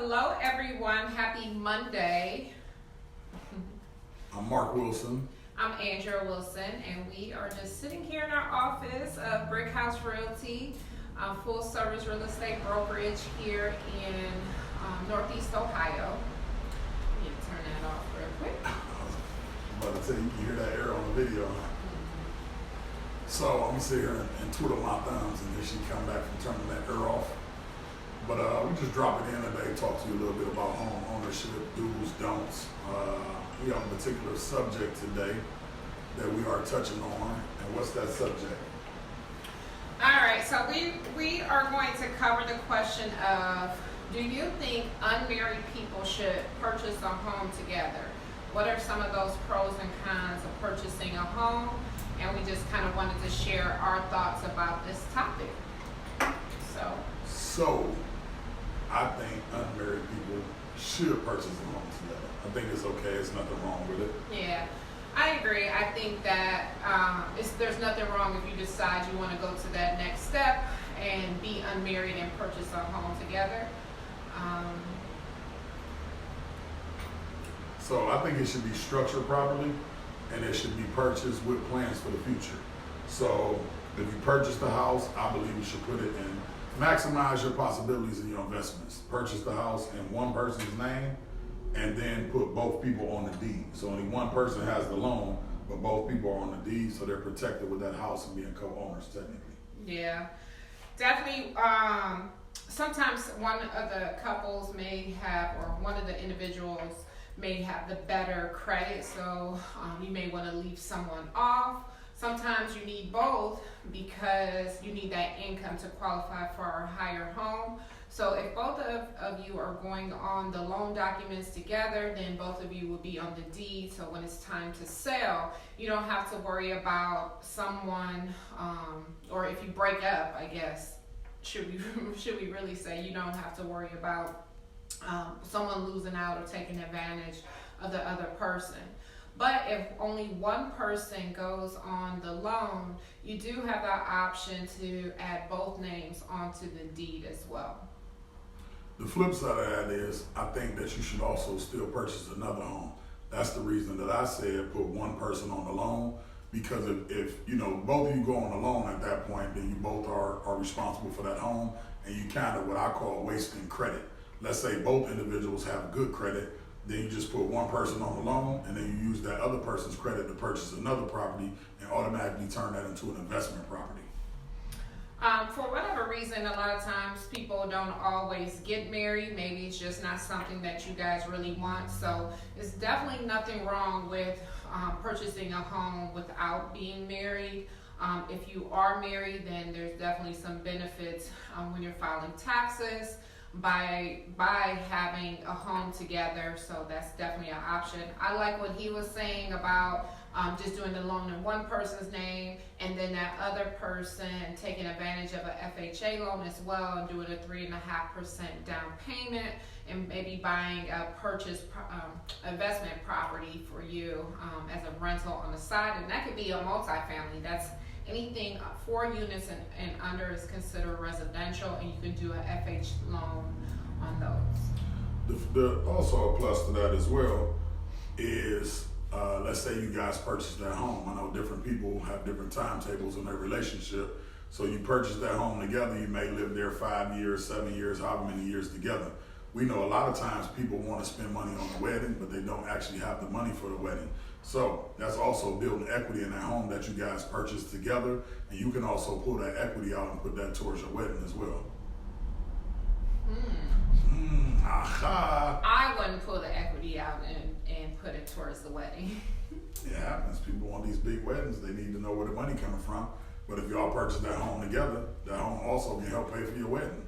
Hello, everyone. Happy Monday. I'm Mark Wilson. I'm Andrea Wilson, and we are just sitting here in our office of Brick House Realty, full service real estate brokerage here in Northeast Ohio. Let me turn that off real quick. I'm about to tell you, you can hear that air on the video. So I'm gonna sit here and twiddle my thumbs, and then she come back from turning that air off. But we just drop it in today, talk to you a little bit about home ownership, do's, don'ts. We have a particular subject today that we are touching on, and what's that subject? All right, so we are going to cover the question of, do you think unmarried people should purchase a home together? What are some of those pros and cons of purchasing a home? And we just kind of wanted to share our thoughts about this topic. So, I think unmarried people should purchase a home together. I think it's okay. There's nothing wrong with it. Yeah, I agree. I think that there's nothing wrong if you decide you want to go to that next step and be unmarried and purchase a home together. So I think it should be structured properly, and it should be purchased with plans for the future. So if you purchase the house, I believe you should put it in, maximize your possibilities in your investments. Purchase the house in one person's name, and then put both people on the deed. So only one person has the loan, but both people are on the deed, so they're protected with that house and being co-owners technically. Yeah, definitely. Sometimes one of the couples may have, or one of the individuals may have the better credit, so you may want to leave someone off. Sometimes you need both because you need that income to qualify for a higher home. So if both of you are going on the loan documents together, then both of you will be on the deed. So when it's time to sell, you don't have to worry about someone, or if you break up, I guess, should we really say, you don't have to worry about someone losing out or taking advantage of the other person. But if only one person goes on the loan, you do have the option to add both names onto the deed as well. The flip side of that is, I think that you should also still purchase another home. That's the reason that I said put one person on the loan, because if you know both of you go on the loan at that point, then you both are responsible for that home, and you kind of what I call wasting credit. Let's say both individuals have good credit, then you just put one person on the loan, and then you use that other person's credit to purchase another property and automatically turn that into an investment property. For whatever reason, a lot of times people don't always get married. Maybe it's just not something that you guys really want. So it's definitely nothing wrong with purchasing a home without being married. If you are married, then there's definitely some benefits when you're filing taxes by having a home together. So that's definitely an option. I like what he was saying about just doing the loan in one person's name, and then that other person taking advantage of a FHA loan as well and doing a 3.5% down payment, and maybe buying a investment property for you as a rental on the side. And that could be a multifamily. That's anything 4 units and under is considered residential, and you can do an FH loan on those. Also a plus to that as well is, let's say you guys purchase that home. I know different people have different timetables in their relationship. So you purchase that home together, you may live there 5 years, 7 years, however many years together. We know a lot of times people want to spend money on the wedding, but they don't actually have the money for the wedding. So that's also building equity in that home that you guys purchased together, and you can also pull that equity out and put that towards your wedding as well. Aha. I wouldn't pull the equity out and put it towards the wedding. It happens. People want these big weddings. They need to know where the money coming from. But if y'all purchase that home together, that home also can help pay for your wedding.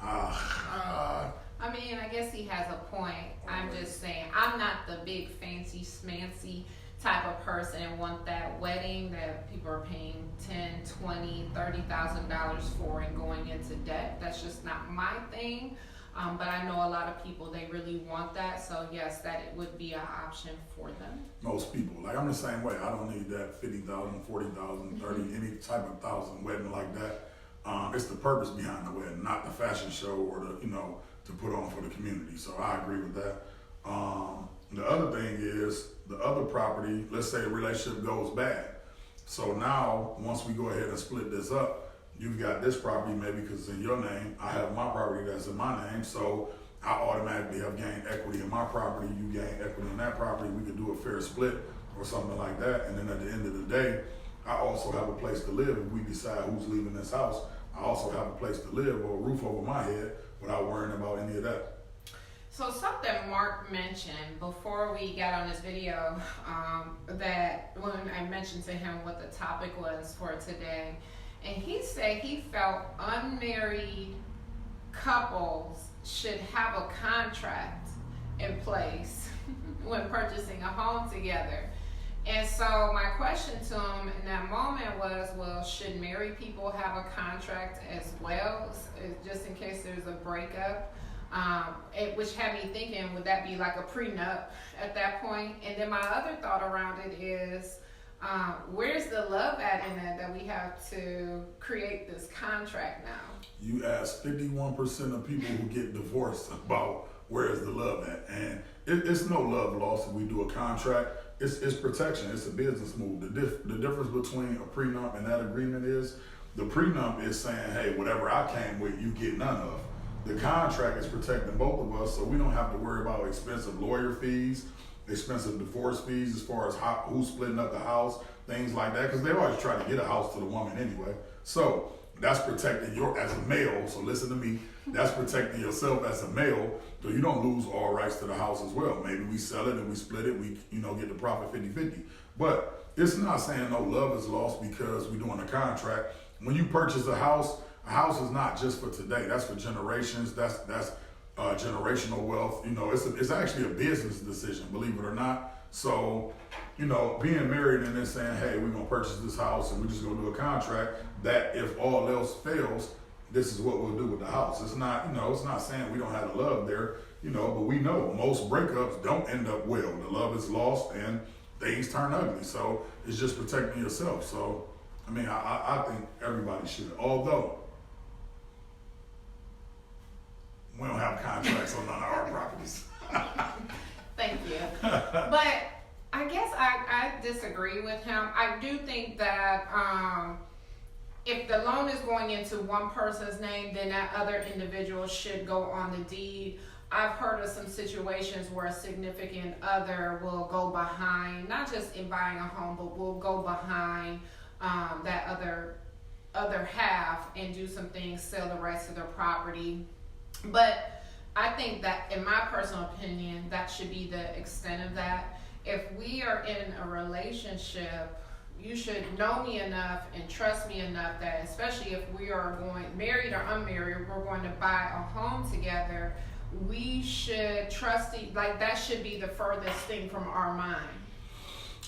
I mean, I guess he has a point. I'm just saying, I'm not the big fancy schmancy type of person and want that wedding that people are paying $10,000, $20,000, $30,000 for and going into debt. That's just not my thing. But I know a lot of people, they really want that. So yes, that it would be an option for them. Most people, like I'm the same way. I don't need that 50,000, 40,000, 30, any type of thousand wedding like that. It's the purpose behind the wedding, not the fashion show or the to put on for the community. So I agree with that. The other thing is the other property, let's say the relationship goes bad. So now, once we go ahead and split this up, you've got this property maybe because it's in your name. I have my property that's in my name. So I automatically have gained equity in my property. You gain equity in that property. We could do a fair split or something like that. And then at the end of the day, I also have a place to live. If we decide who's leaving this house, I also have a place to live or a roof over my head without worrying about any of that. So something Mark mentioned before we got on this video, that when I mentioned to him what the topic was for today, and he said he felt unmarried couples should have a contract in place when purchasing a home together. And so my question to him in that moment was, well, should married people have a contract as well, just in case there's a breakup? Which had me thinking, would that be like a prenup at that point? And then my other thought around it is, where's the love at in that we have to create this contract now? You ask 51% of people who get divorced about where's the love at, and it's no love lost if we do a contract. It's protection. It's a business move. The difference between a prenup and that agreement is the prenup is saying, hey, whatever I came with, you get none of. The contract is protecting both of us, so we don't have to worry about expensive lawyer fees, expensive divorce fees as far as who's splitting up the house, things like that, because they always try to get a house to the woman anyway. So that's protecting as a male, so listen to me, that's protecting yourself as a male, so you don't lose all rights to the house as well. Maybe we sell it and we split it, we get the profit 50-50. But it's not saying no love is lost because we're doing a contract. When you purchase a house is not just for today. That's for generations. That's generational wealth. It's actually a business decision, believe it or not. So, being married and then saying, hey, we're gonna purchase this house and we're just gonna do a contract that if all else fails, this is what we'll do with the house. It's not, it's not saying we don't have the love there, but we know most breakups don't end up well. The love is lost and things turn ugly. So it's just protecting yourself. So, I think everybody should, although we don't have contracts on none of our properties. Thank you. But I guess I disagree with him. I do think that if the loan is going into one person's name, then that other individual should go on the deed. I've heard of some situations where a significant other will go behind, not just in buying a home, but will go behind that other half and do some things, sell the rights to their property. But I think that, in my personal opinion, that should be the extent of that. If we are in a relationship, you should know me enough and trust me enough that, especially if we are going married or unmarried, we're going to buy a home together, we should trust that should be the furthest thing from our mind.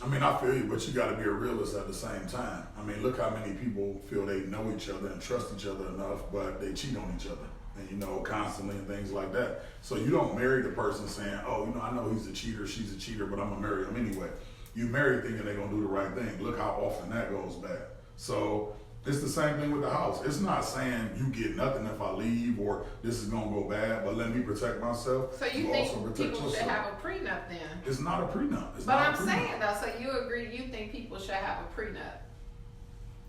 I feel you, but you got to be a realist at the same time. Look how many people feel they know each other and trust each other enough, but they cheat on each other. And constantly and things like that. So you don't marry the person saying, oh, I know he's a cheater, she's a cheater, but I'm gonna marry him anyway. You marry thinking they're gonna do the right thing. Look how often that goes bad. So it's the same thing with the house. It's not saying you get nothing if I leave or this is gonna go bad, but let me protect myself. So you think people should have a prenup then? It's not a prenup. But I'm saying though, so you agree, you think people should have a prenup?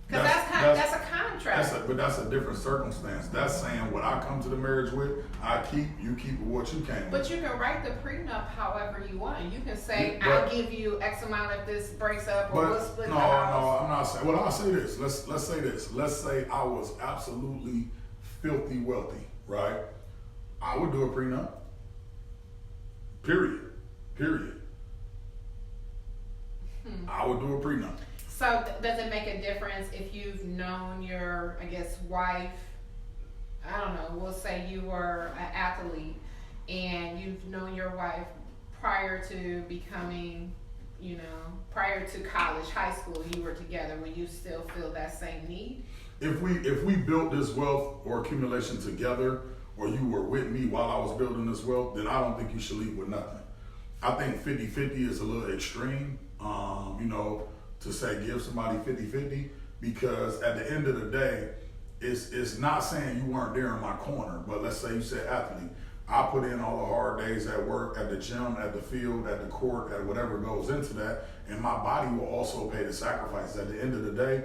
Because that's a contract. But that's a different circumstance. That's saying what I come to the marriage with, I keep, you keep what you came with. But you can write the prenup however you want. You can say, I'll give you X amount if this breaks up, or we'll split the house. No, I'm not saying. Well, I'll say this. Let's say this. Let's say I was absolutely filthy wealthy, right? I would do a prenup. Period. I would do a prenup. So does it make a difference if you've known your, wife, I don't know, we'll say you were an athlete and you've known your wife prior to becoming, prior to college, high school, you were together, will you still feel that same need? If we built this wealth or accumulation together, or you were with me while I was building this wealth, then I don't think you should leave with nothing. I think 50-50 is a little extreme, to say give somebody 50-50, because at the end of the day, it's not saying you weren't there in my corner, but let's say you said athlete. I put in all the hard days at work, at the gym, at the field, at the court, at whatever goes into that, and my body will also pay the sacrifice. At the end of the day,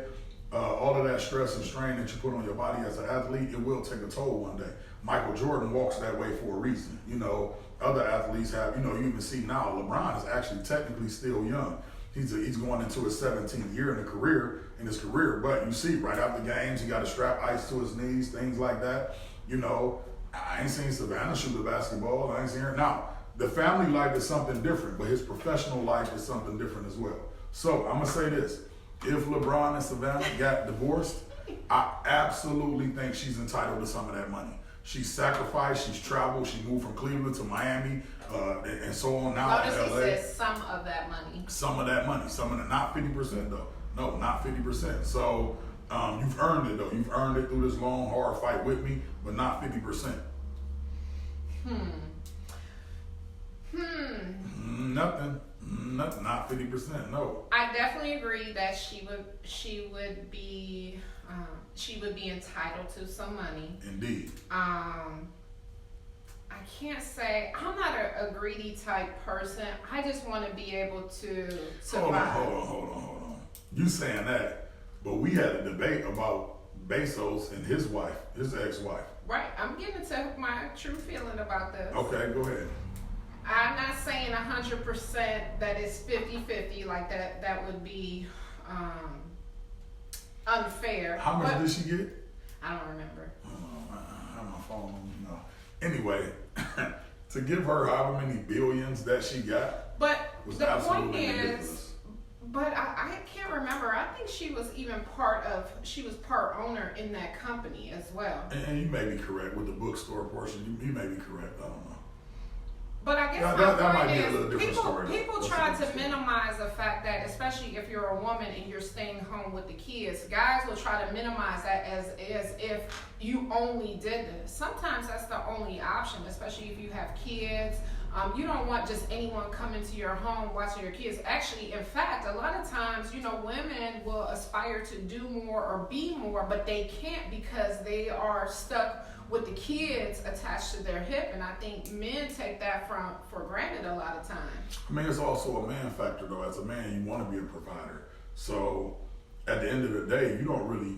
all of that stress and strain that you put on your body as an athlete, it will take a toll one day. Michael Jordan walks that way for a reason. You know, other athletes have, you know, you even see now, LeBron is actually technically still young. He's going into his 17th year in his career, but you see right after games, he got to strap ice to his knees, things like that. You know, I ain't seen Savannah shoot the basketball. I ain't seen her. Now, the family life is something different, but his professional life is something different as well. So I'm gonna say this: if LeBron and Savannah got divorced, I absolutely think she's entitled to some of that money. She's sacrificed, she's traveled, she moved from Cleveland to Miami, and so on. Now Notice in he LA. says some of that money. Some of that money, not 50% though. No, not 50%. So you've earned it though. You've earned it through this long, hard fight with me, but not 50%. Nothing. Not 50%. No. I definitely agree that she would be entitled to some money. Indeed. I can't say I'm not a greedy type person. I just want to be able to survive. Hold on. You saying that, but we had a debate about Bezos and his wife, his ex-wife. Right. I'm getting to my true feeling about this. Okay, go ahead. I'm not saying 100% that it's 50-50, like that would be unfair. How much did she get? I don't remember. I have my phone on me now. Anyway, to give her however many billions that she got, but was the point absolutely is, ridiculous. but I can't remember. I think she was even part owner in that company as well. And you may be correct with the bookstore portion. You may be correct. I don't know. But I guess that might my be a point little different is, story, though. people try to minimize the fact that, especially if you're a woman and you're staying home with the kids, guys will try to minimize that as if you only did this. Sometimes that's the only option, especially if you have kids. You don't want just anyone coming to your home watching your kids. Actually, in fact, a lot of times, women will aspire to do more or be more, but they can't because they are stuck with the kids attached to their hip, and I think men take that for granted a lot of times. I mean, it's also a man factor, though. As a man, you want to be a provider. So, at the end of the day, you don't really.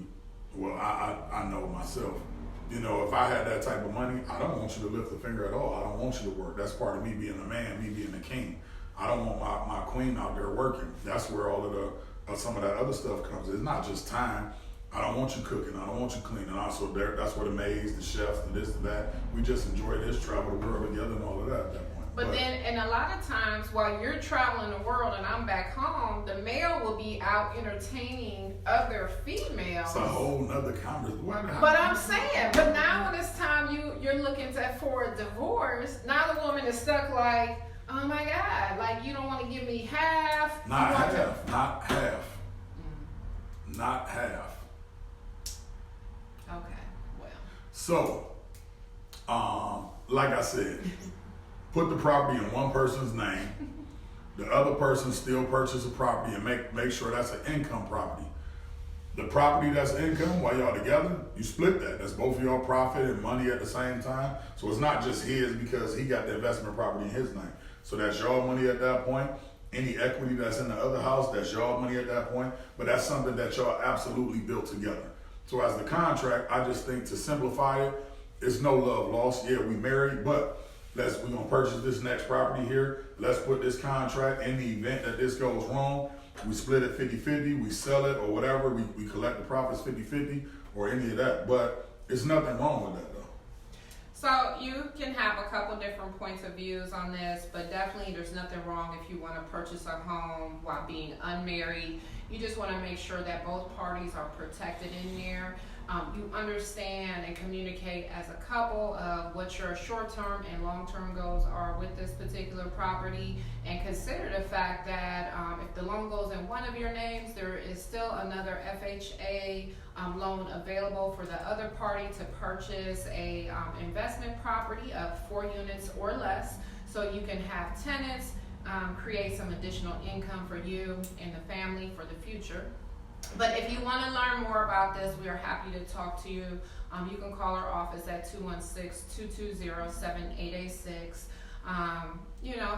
Well, I know myself. If I had that type of money, I don't want you to lift a finger at all. I don't want you to work. That's part of me being a man, me being a king. I don't want my queen out there working. That's where all of some of that other stuff comes. It's not just time. I don't want you cooking. I don't want you cleaning. Also, that's where the maids, the chefs, the this, the that. We just enjoy this, travel the world together, and all of that at that point. But then, and a lot of times, while you're traveling the world and I'm back home, the male will be out entertaining other females. It's a whole nother conversation. But I'm saying, but now when it's time you're looking for a divorce, now the woman is stuck like, oh my God, like you don't want to give me half. Not half. Not half. Okay, well. So, like I said, put the property in one person's name. The other person still purchase a property and make sure that's an income property. The property that's income, while y'all together, you split that. That's both of y'all profit and money at the same time. So it's not just his because he got the investment property in his name. So that's y'all money at that point. Any equity that's in the other house, that's y'all money at that point. But that's something that y'all absolutely built together. So as the contract, I just think to simplify it, it's no love lost. Yeah, we married, but we're gonna purchase this next property here. Let's put this contract in the event that this goes wrong. We split it 50-50, we sell it or whatever, we collect the profits 50-50 or any of that. But it's nothing wrong with that though. So you can have a couple different points of views on this, but definitely there's nothing wrong if you want to purchase a home while being unmarried. You just want to make sure that both parties are protected in there. You understand and communicate as a couple of what your short-term and long-term goals are with this particular property, and consider the fact that if the loan goes in one of your names, there is still another FHA loan available for the other party to purchase a investment property of 4 units or less, so you can have tenants, create some additional income for you and the family for the future. But if you want to learn more about this, we are happy to talk to you. You can call our office at 216-220-7886.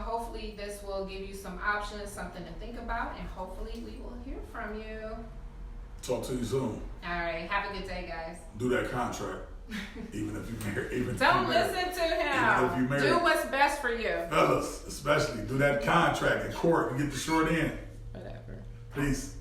Hopefully this will give you some options, something to think about, and hopefully we will hear from you. Talk to you soon. All right. Have a good day, guys. Do that contract. Even if you married. Don't listen to him. Even if you married. Do what's best for you. Fellas, especially, do that contract in court and get the short end. Whatever. Peace.